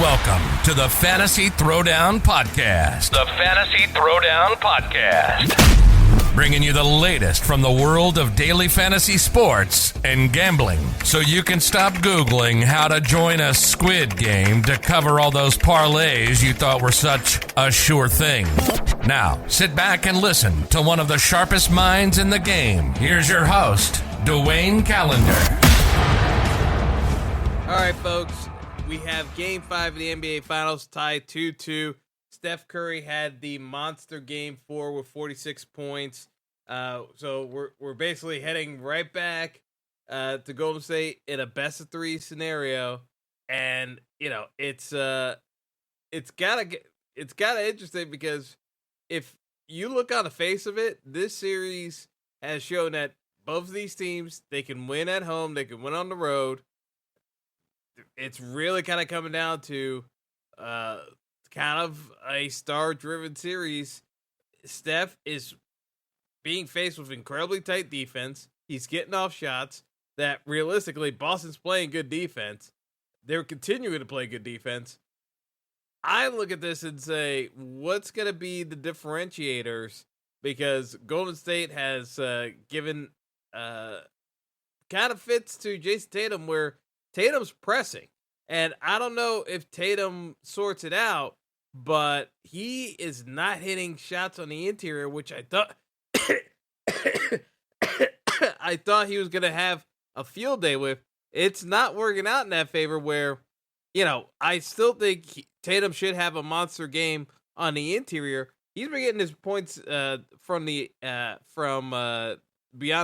Welcome to the Fantasy Throwdown Podcast. The Fantasy Throwdown Podcast. Bringing you the latest from the world of daily fantasy sports and gambling, so you can stop Googling how to join a squid game to cover all those parlays you thought were such a sure thing. Now, sit back and listen to one of the sharpest minds in the game. Here's your host, Dwayne Callender. All right, folks. We have Game 5 of the NBA Finals tied 2-2. Steph Curry had the monster Game 4 with 46 points. So we're basically heading right back to Golden State in a best-of-3 scenario, and it's kind of interesting because if you look on the face of it, this series has shown that both of these teams, they can win at home, they can win on the road. It's really kind of coming down to kind of a star-driven series. Steph is being faced with incredibly tight defense. He's getting off shots that realistically Boston's playing good defense. They're continuing to play good defense. I look at this and say, what's going to be the differentiators? Because Golden State has given kind of fits to Jason Tatum where Tatum's pressing, and I don't know if Tatum sorts it out, but he is not hitting shots on the interior, which I thought I thought he was going to have a field day with. It's not working out in that favor where, I still think Tatum should have a monster game on the interior. He's been getting his points from beyond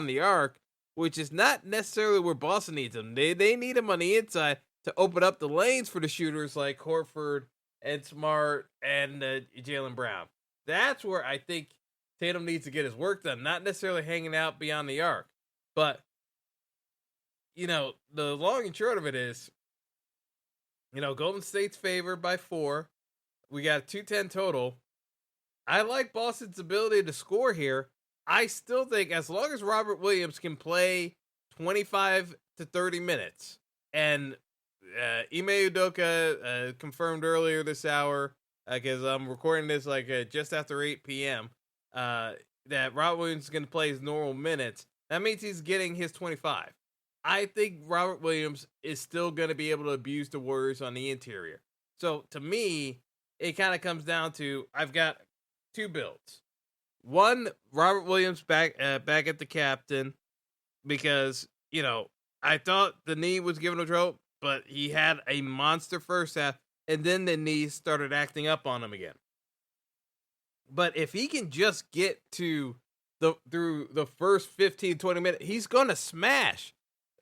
the arc, which is not necessarily where Boston needs him. They need him on the inside to open up the lanes for the shooters like Horford and Smart and Jaylen Brown. That's where I think Tatum needs to get his work done, not necessarily hanging out beyond the arc. But, the long and short of it is, Golden State's favored by 4. We got a 210 total. I like Boston's ability to score here. I still think as long as Robert Williams can play 25 to 30 minutes, and Ime Udoka confirmed earlier this hour, because I'm recording this just after 8 p.m., that Robert Williams is going to play his normal minutes. That means he's getting his 25. I think Robert Williams is still going to be able to abuse the Warriors on the interior. So to me, it kind of comes down to I've got 2 builds. One, Robert Williams back at the captain because, I thought the knee was giving him trouble, but he had a monster first half, and then the knee started acting up on him again. But if he can just get through the first 15, 20 minutes, he's going to smash.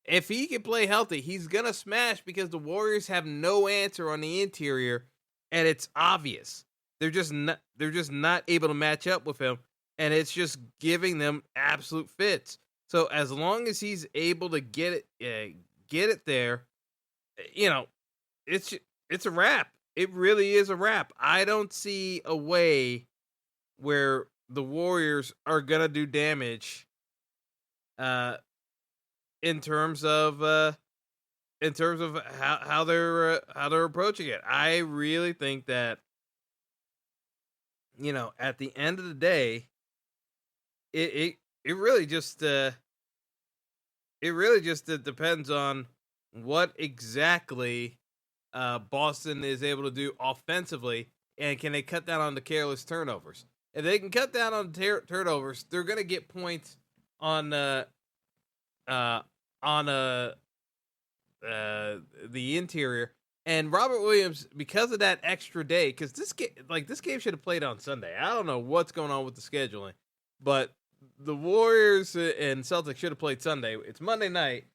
If he can play healthy, he's going to smash because the Warriors have no answer on the interior, and it's obvious. They're just not able to match up with him. And it's just giving them absolute fits. So as long as he's able to get it there, it's a wrap. It really is a wrap. I don't see a way where the Warriors are gonna do damage. In terms of how they're approaching it, I really think that at the end of the day. It really just depends on what exactly Boston is able to do offensively, and can they cut down on the careless turnovers? If they can cut down on turnovers, they're going to get points on the interior. And Robert Williams, because of that extra day, because this game should have played on Sunday. I don't know what's going on with the scheduling, but the Warriors and Celtics should have played Sunday. It's Monday night.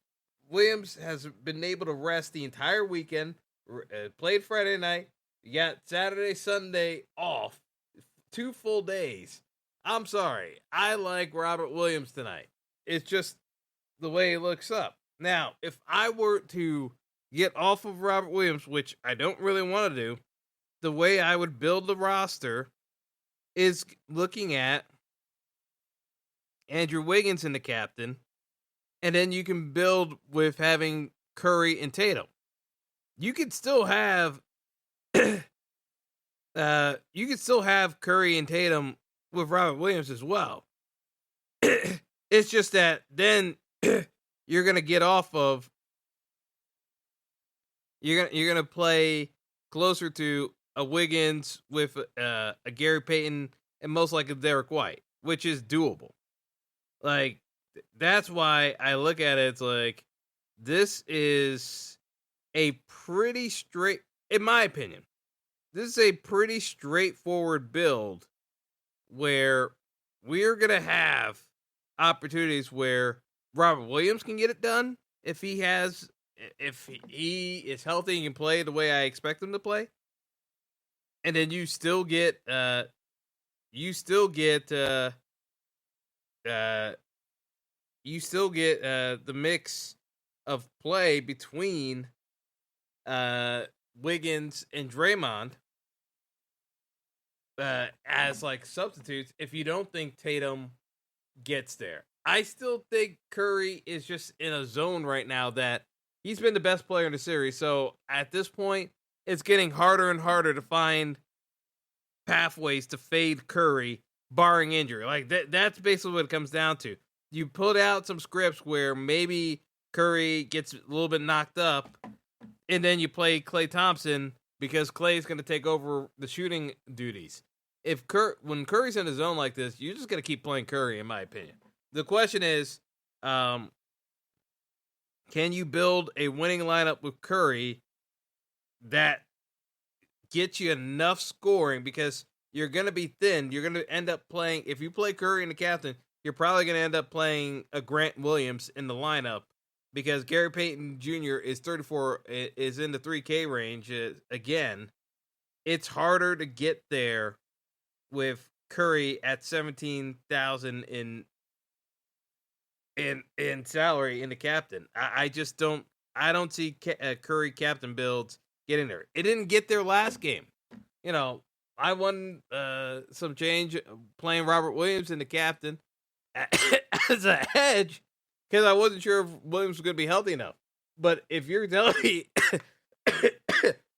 Williams has been able to rest the entire weekend, played Friday night. You got Saturday, Sunday off, 2 full days. I'm sorry. I like Robert Williams tonight. It's just the way he looks up. Now, if I were to get off of Robert Williams, which I don't really want to do, the way I would build the roster is looking at Andrew Wiggins in the captain, and then you can build with having Curry and Tatum. You could still have you can still have Curry and Tatum with Robert Williams as well. It's just that then you're gonna get off of you're gonna play closer to a Wiggins with a Gary Payton and most likely Derek White, which is doable. Like that's why I look at it. It's like this is a pretty straight, in my opinion. This is a pretty straightforward build where we're gonna have opportunities where Robert Williams can get it done if he is healthy and can play the way I expect him to play. And then you still get the mix of play between Wiggins and Draymond as like substitutes if you don't think Tatum gets there. I still think Curry is just in a zone right now that he's been the best player in the series. So at this point, it's getting harder and harder to find pathways to fade Curry, barring injury. Like that's basically what it comes down to. You put out some scripts where maybe Curry gets a little bit knocked up, and then you play Klay Thompson because Klay's going to take over the shooting duties. When Curry's in the zone like this, you're just going to keep playing Curry, in my opinion. The question is, can you build a winning lineup with Curry that gets you enough scoring? Because you're going to be thin. You're going to end up playing, if you play Curry and the captain, you're probably going to end up playing a Grant Williams in the lineup because Gary Payton Jr. is 34, is in the 3K range. Again, it's harder to get there with Curry at 17,000 in salary in the captain. I just don't see Curry captain builds getting there. It didn't get there last game. You know, I won some change playing Robert Williams in the captain as a hedge because I wasn't sure if Williams was going to be healthy enough. But if you're telling me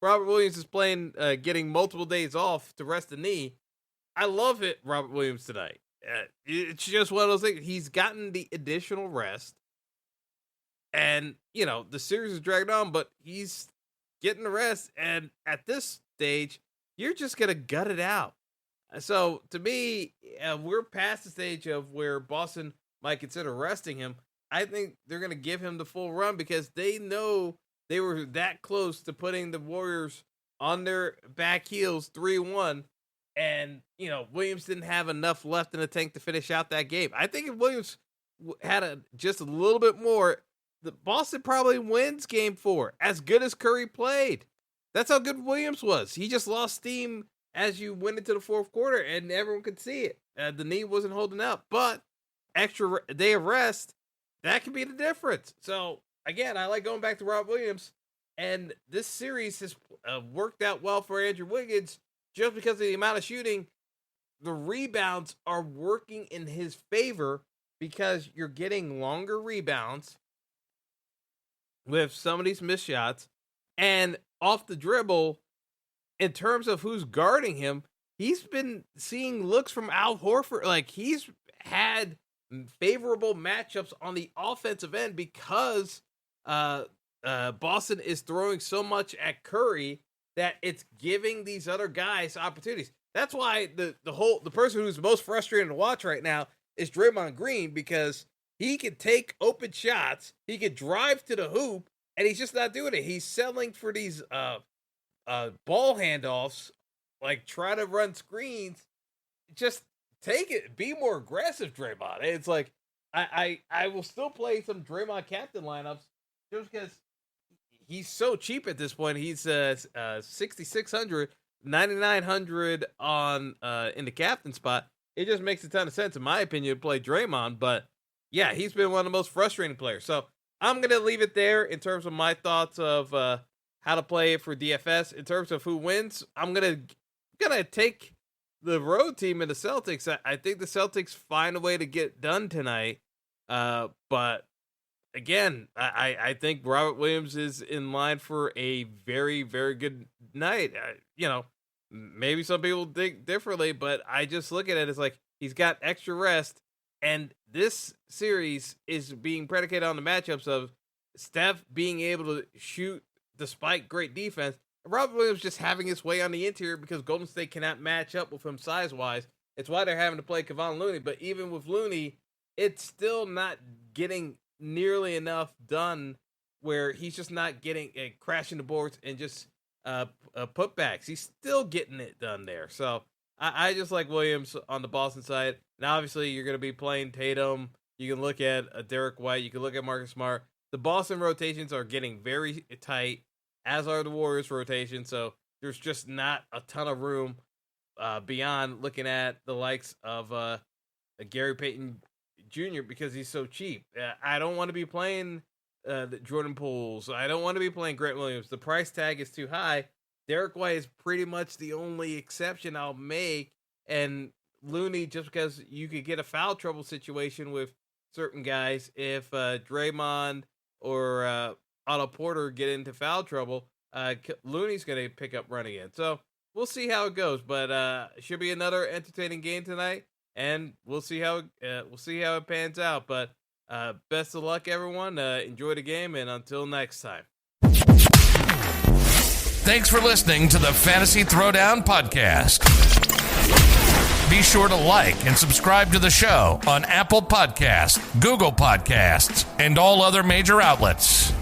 Robert Williams is playing, getting multiple days off to rest the knee, I love it, Robert Williams tonight. It's just one of those things. He's gotten the additional rest, and you know the series is dragged on, but he's getting the rest. And at this stage, you're just gonna gut it out. So to me, we're past the stage of where Boston might consider resting him. I think they're gonna give him the full run because they know they were that close to putting the Warriors on their back heels 3-1. And, you know, Williams didn't have enough left in the tank to finish out that game. I think if Williams had just a little bit more, the Boston probably wins game 4. As good as Curry played. That's how good Williams was. He just lost steam as you went into the fourth quarter, and everyone could see it. The knee wasn't holding up. But extra day of rest, that could be the difference. So, again, I like going back to Rob Williams. And this series has worked out well for Andrew Wiggins. Just because of the amount of shooting, the rebounds are working in his favor because you're getting longer rebounds with some of these missed shots. And off the dribble, in terms of who's guarding him, he's been seeing looks from Al Horford. Like, he's had favorable matchups on the offensive end because Boston is throwing so much at Curry that it's giving these other guys opportunities. That's why the person who's most frustrated to watch right now is Draymond Green, because he can take open shots, he can drive to the hoop, and he's just not doing it. He's settling for these ball handoffs, like try to run screens. Just take it, be more aggressive, Draymond. It's like I will still play some Draymond captain lineups just because he's so cheap at this point. He's 6,600, 9,900 on in the captain spot. It just makes a ton of sense, in my opinion, to play Draymond. But yeah, he's been one of the most frustrating players. So I'm gonna leave it there in terms of my thoughts of how to play it for DFS. In terms of who wins, I'm gonna take the road team in the Celtics. I think the Celtics find a way to get done tonight. But again, I think Robert Williams is in line for a very, very good night. Maybe some people think differently, but I just look at it as like he's got extra rest, and this series is being predicated on the matchups of Steph being able to shoot despite great defense. Robert Williams just having his way on the interior because Golden State cannot match up with him size-wise. It's why they're having to play Kevon Looney. But even with Looney, it's still not getting nearly enough done where he's just not getting crashing the boards and just putbacks. He's still getting it done there. So I just like Williams on the Boston side. Now, obviously, you're going to be playing Tatum. You can look at Derek White. You can look at Marcus Smart. The Boston rotations are getting very tight, as are the Warriors rotation. So there's just not a ton of room beyond looking at the likes of Gary Payton Jr. because he's so cheap. I don't want to be playing the Jordan Pooles. I don't want to be playing Grant Williams. The price tag is too high. Derek White is pretty much the only exception I'll make. And Looney, just because you could get a foul trouble situation with certain guys if Draymond or Otto Porter get into foul trouble, Looney's going to pick up run again. So we'll see how it goes, but it should be another entertaining game tonight, and we'll see how it pans out. But best of luck, everyone. Enjoy the game, and until next time. Thanks for listening to the Fantasy Throwdown Podcast. Be sure to like and subscribe to the show on Apple Podcasts, Google Podcasts, and all other major outlets.